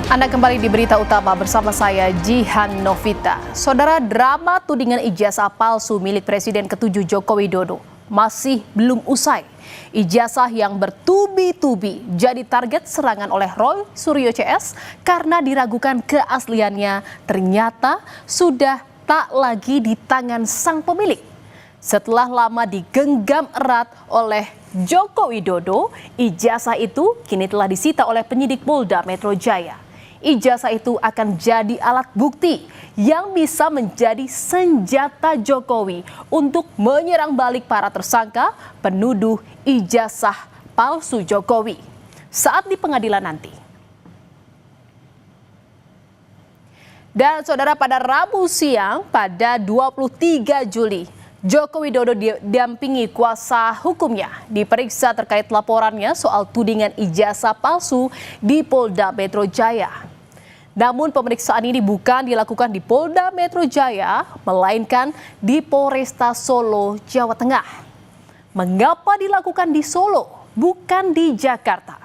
Anda kembali di Berita Utama bersama saya Jihan Novita. Saudara, drama tudingan ijazah palsu milik Presiden ke-7 Joko Widodo masih belum usai. Ijazah yang bertubi-tubi jadi target serangan oleh Roy Suryo CS karena diragukan keasliannya ternyata sudah tak lagi di tangan sang pemilik. Setelah lama digenggam erat oleh Joko Widodo, ijazah itu kini telah disita oleh penyidik Polda Metro Jaya. Ijazah itu akan jadi alat bukti yang bisa menjadi senjata Jokowi untuk menyerang balik para tersangka penuduh ijazah palsu Jokowi saat di pengadilan nanti. Dan saudara, pada Rabu siang pada 23 Juli, Joko Widodo didampingi kuasa hukumnya diperiksa terkait laporannya soal tudingan ijazah palsu di Polda Metro Jaya. Namun pemeriksaan ini bukan dilakukan di Polda Metro Jaya, melainkan di Polresta Solo, Jawa Tengah. Mengapa dilakukan di Solo, bukan di Jakarta?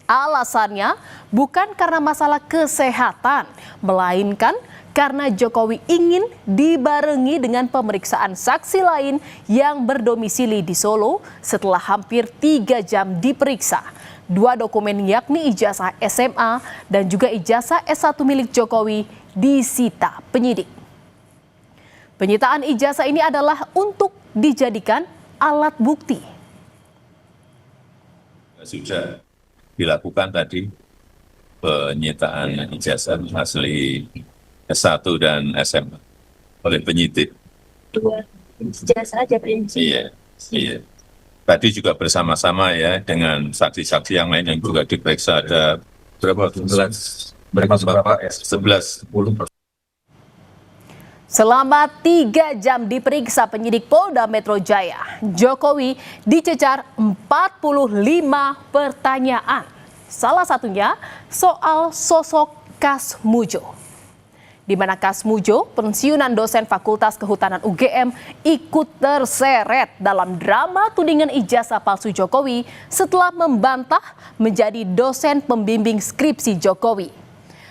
Alasannya bukan karena masalah kesehatan, melainkan karena Jokowi ingin dibarengi dengan pemeriksaan saksi lain yang berdomisili di Solo setelah hampir 3 jam diperiksa. 2 dokumen yakni ijazah SMA dan juga ijazah S1 milik Jokowi disita penyidik. Penyitaan ijazah ini adalah untuk dijadikan alat bukti. Sudah dilakukan tadi penyitaan ijazah asli S1 dan SMA oleh penyidik. 2 ijazah aja Pak. Iya. Tadi juga bersama-sama ya dengan saksi-saksi yang lain yang juga diperiksa, ada berapa? 11. Selama 3 jam diperiksa penyidik Polda Metro Jaya, Jokowi dicecar 45 pertanyaan. Salah satunya soal sosok Kas Mujo, di mana Kas Mujo, pensiunan dosen Fakultas Kehutanan UGM, ikut terseret dalam drama tudingan ijazah palsu Jokowi setelah membantah menjadi dosen pembimbing skripsi Jokowi.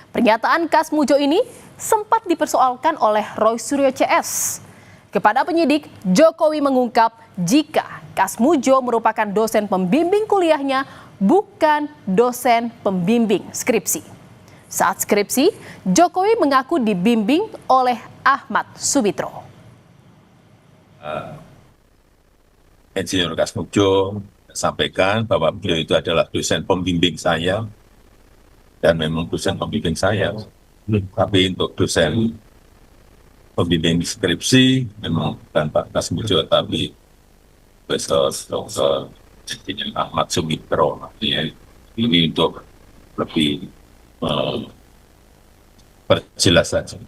Pernyataan Kas Mujo ini sempat dipersoalkan oleh Roy Suryo CS. Kepada penyidik, Jokowi mengungkap jika Kas Mujo merupakan dosen pembimbing kuliahnya, bukan dosen pembimbing skripsi. Saat skripsi, Jokowi mengaku dibimbing oleh Ahmad Subitro. Insinyur Kas Mujo sampaikan bahwa beliau itu adalah dosen pembimbing saya, dan memang dosen pembimbing saya. Tapi untuk dosen pembimbing skripsi memang bukan Pak Kas Mujo, tapi Profesor Dr. Ahmad Subitro. Ini untuk lebih perjelas saja.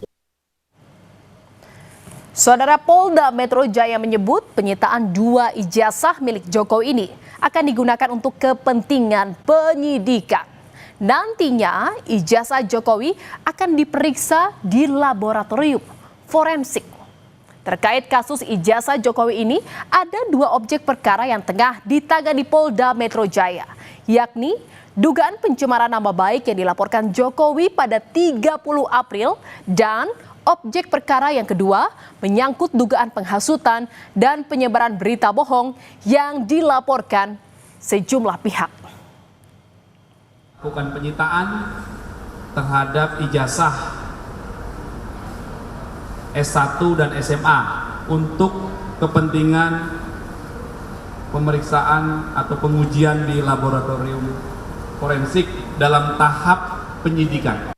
Saudara, Polda Metro Jaya menyebut penyitaan 2 ijazah milik Jokowi ini akan digunakan untuk kepentingan penyidikan. Nantinya ijazah Jokowi akan diperiksa di laboratorium forensik. Terkait kasus ijazah Jokowi ini, ada 2 objek perkara yang tengah ditangani Polda Metro Jaya, yakni dugaan pencemaran nama baik yang dilaporkan Jokowi pada 30 April dan objek perkara yang kedua menyangkut dugaan penghasutan dan penyebaran berita bohong yang dilaporkan sejumlah pihak. Lakukan penyitaan terhadap ijazah S1 dan SMA untuk kepentingan pemeriksaan atau pengujian di laboratorium forensik dalam tahap penyidikan.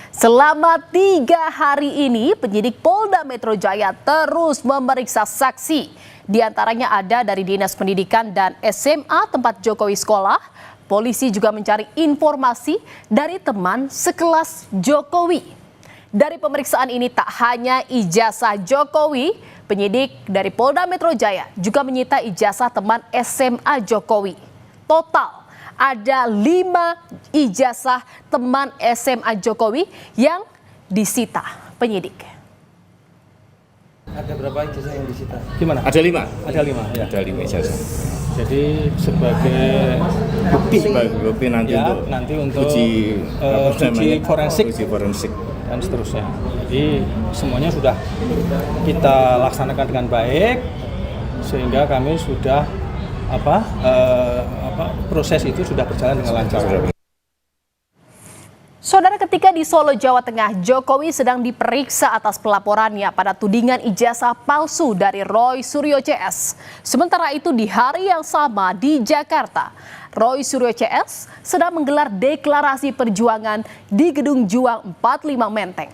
Selama 3 hari ini, penyidik Polda Metro Jaya terus memeriksa saksi. Di antaranya ada dari Dinas Pendidikan dan SMA tempat Jokowi sekolah. Polisi juga mencari informasi dari teman sekelas Jokowi. Dari pemeriksaan ini tak hanya ijazah Jokowi, penyidik dari Polda Metro Jaya juga menyita ijazah teman SMA Jokowi. Total ada 5 ijazah teman SMA Jokowi yang disita penyidik. Ada berapa ijazah yang disita? Gimana? Ada 5. Ada 5 ya. Ada 5 ijazah. Jadi sebagai bukti Sebagai bukti nanti ya, untuk nanti untuk uji forensik uji forensik dan seterusnya. Jadi semuanya sudah kita laksanakan dengan baik sehingga kami sudah proses itu sudah berjalan dengan lancar. Saudara, ketika di Solo, Jawa Tengah, Jokowi sedang diperiksa atas pelaporannya pada tudingan ijazah palsu dari Roy Suryo CS. Sementara itu di hari yang sama di Jakarta, Roy Suryo CS sedang menggelar deklarasi perjuangan di Gedung Juang 45 Menteng.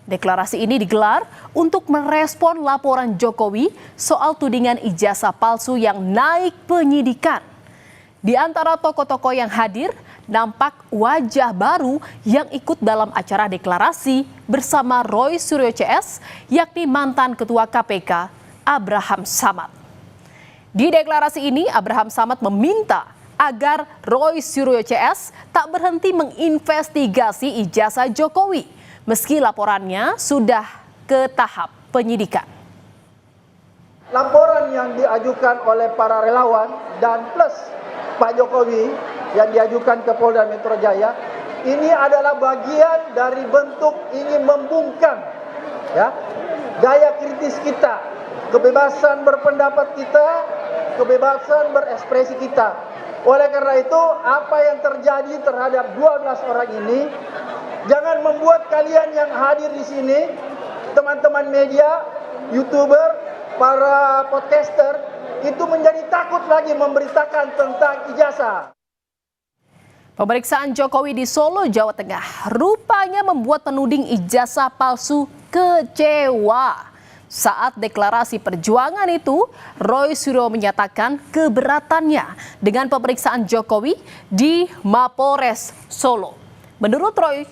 Deklarasi ini digelar untuk merespon laporan Jokowi soal tudingan ijazah palsu yang naik penyidikan. Di antara tokoh-tokoh yang hadir, nampak wajah baru yang ikut dalam acara deklarasi bersama Roy Suryo CS, yakni mantan Ketua KPK Abraham Samad. Di deklarasi ini, Abraham Samad meminta agar Roy Suryo CS tak berhenti menginvestigasi ijazah Jokowi, meski laporannya sudah ke tahap penyidikan. Laporan yang diajukan oleh para relawan dan plus Pak Jokowi yang diajukan ke Polda Metro Jaya ini adalah bagian dari bentuk ingin membungkam ya gaya kritis kita, kebebasan berpendapat kita, kebebasan berekspresi kita. Oleh karena itu, apa yang terjadi terhadap 12 orang ini jangan membuat kalian yang hadir di sini, teman-teman media, YouTuber, para podcaster itu menjadi takut lagi memberitakan tentang ijazah. Pemeriksaan Jokowi di Solo, Jawa Tengah rupanya membuat penuding ijazah palsu kecewa. Saat deklarasi perjuangan itu, Roy Suryo menyatakan keberatannya dengan pemeriksaan Jokowi di Mapolres Solo. Menurut Roy,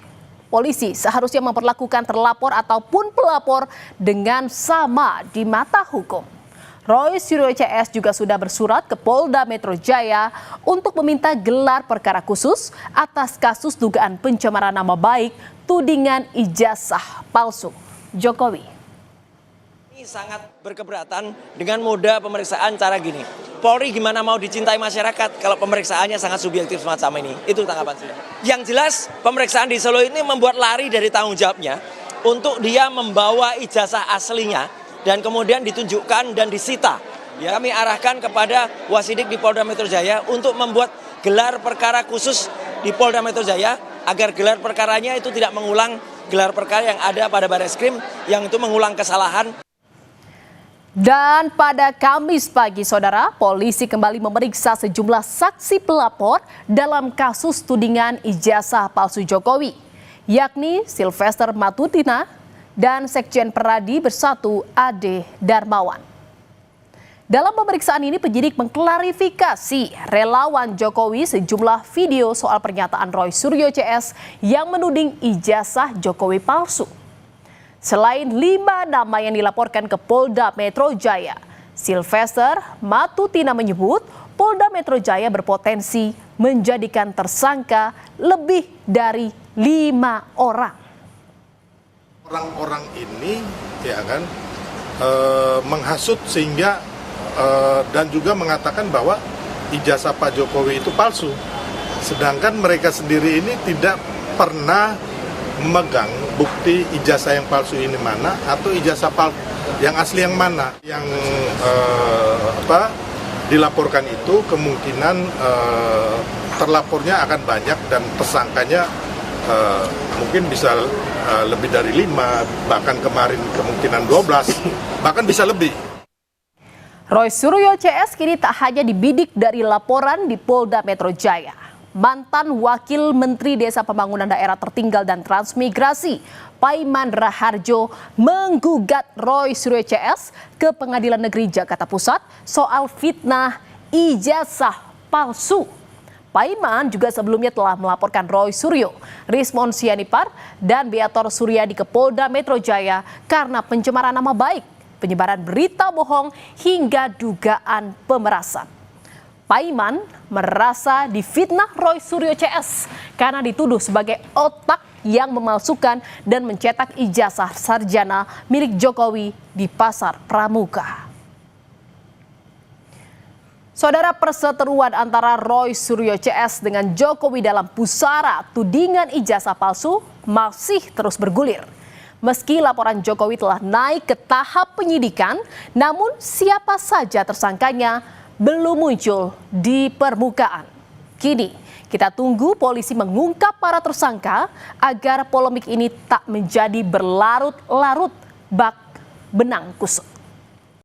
polisi seharusnya memperlakukan terlapor ataupun pelapor dengan sama di mata hukum. Roy Suryo CS juga sudah bersurat ke Polda Metro Jaya untuk meminta gelar perkara khusus atas kasus dugaan pencemaran nama baik tudingan ijazah palsu Jokowi. Ini sangat berkeberatan dengan moda pemeriksaan cara gini. Polri gimana mau dicintai masyarakat kalau pemeriksaannya sangat subjektif semacam ini? Itu tanggapan saya. Yang jelas pemeriksaan di Solo ini membuat lari dari tanggung jawabnya untuk dia membawa ijazah aslinya dan kemudian ditunjukkan dan disita. Ya, kami arahkan kepada Wasidik di Polda Metro Jaya untuk membuat gelar perkara khusus di Polda Metro Jaya agar gelar perkaranya itu tidak mengulang gelar perkara yang ada pada Barreskrim yang itu mengulang kesalahan. Dan pada Kamis pagi, saudara, polisi kembali memeriksa sejumlah saksi pelapor dalam kasus tudingan ijazah palsu Jokowi, yakni Sylvester Matutina dan Sekjen Peradi Bersatu Ade Darmawan. Dalam pemeriksaan ini, penyidik mengklarifikasi relawan Jokowi sejumlah video soal pernyataan Roy Suryo CS yang menuding ijazah Jokowi palsu. Selain 5 nama yang dilaporkan ke Polda Metro Jaya, Sylvester Matutina menyebut Polda Metro Jaya berpotensi menjadikan tersangka lebih dari 5 orang. Orang-orang ini ya kan menghasut sehingga dan juga mengatakan bahwa ijazah Pak Jokowi itu palsu. Sedangkan mereka sendiri ini tidak pernah memegang bukti ijazah yang palsu ini mana atau ijazah yang asli yang mana. Yang dilaporkan itu kemungkinan terlapornya akan banyak dan tersangkanya mungkin bisa lebih dari 5, bahkan kemarin kemungkinan 12, bahkan bisa lebih. Roy Suryo CS kini tak hanya dibidik dari laporan di Polda Metro Jaya. Mantan Wakil Menteri Desa Pembangunan Daerah Tertinggal dan Transmigrasi, Paiman Raharjo, menggugat Roy Suryo CS ke Pengadilan Negeri Jakarta Pusat soal fitnah ijazah palsu. Paiman juga sebelumnya telah melaporkan Roy Suryo, Rismon Sianipar, dan Beator Suryadi ke Polda Metro Jaya karena pencemaran nama baik, penyebaran berita bohong, hingga dugaan pemerasan. Paiman merasa difitnah Roy Suryo CS karena dituduh sebagai otak yang memalsukan dan mencetak ijazah sarjana milik Jokowi di Pasar Pramuka. Saudara, perseteruan antara Roy Suryo CS dengan Jokowi dalam pusara tudingan ijazah palsu masih terus bergulir. Meski laporan Jokowi telah naik ke tahap penyidikan, namun siapa saja tersangkanya belum muncul di permukaan. Kini kita tunggu polisi mengungkap para tersangka agar polemik ini tak menjadi berlarut-larut bak benang kusut.